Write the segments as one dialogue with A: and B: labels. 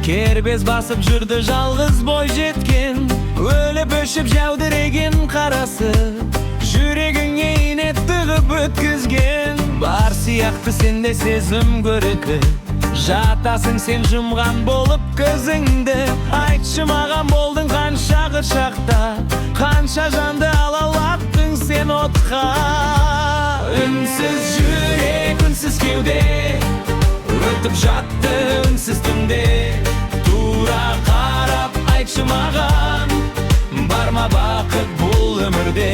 A: Kerbez basıp жүрді жалғыз бой жеткен, өліп өшіп жәудіреген қарасы, жүрегіңе ине тығып өткізген. Бар сияқты сенде сезім көрікі, жатасың сен жұмған болып көзіңді. Айтшы маған болдың қанша шақта, қанша жанды алалаттың сен отқа. Үнсіз жүрек, үнсіз кеуде, өтіп жатты үнсіз түнде. Тура қарап айтшы маған, бар ма бақыт бұл өмірде?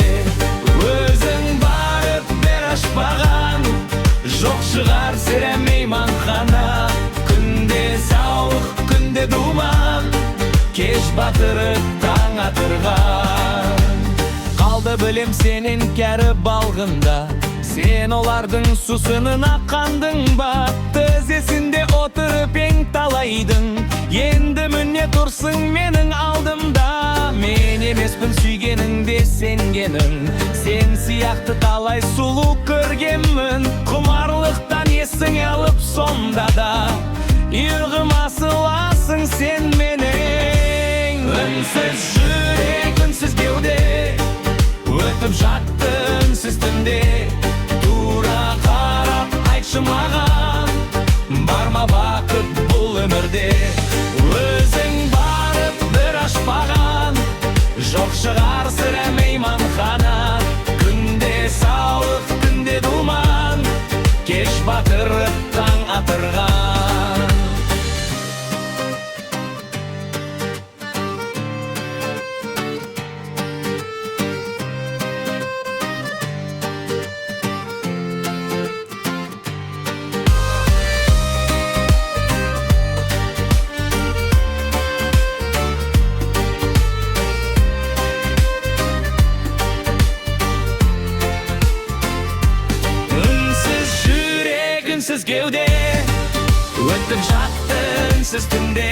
A: Өзің барып бер ашпаған, жоқ шығар сірә мейманхана. Күнде сауық, күнде думан, кеш батырып таң атырған. Қалды білем сенен кәрі балғында, сен олардың сусынына қандың ба? Тізесінде отырып ең талайдың, енді міне тұрсың менің алдымда. Мен емеспін сүйгеніңде сенгенің, сен сияқты талай сұлу көргенмін. Құмарлықтан есің алып сонда да, ұйқыма асыласың сен менің. Үнсіз жүрек, үнсіз кеуде, өтіп жатты үнсіз түнде. Тура қарап айтшы маған, бар ма бақыт бұл өмірде? Өзің барып бір ашпаған, жоқ шығар сірә мейманхана. Күнде сауық, күнде думан, кеш батырып таң атырған. Үнсіз кеуде, өтіп жатты үнсіз түнде.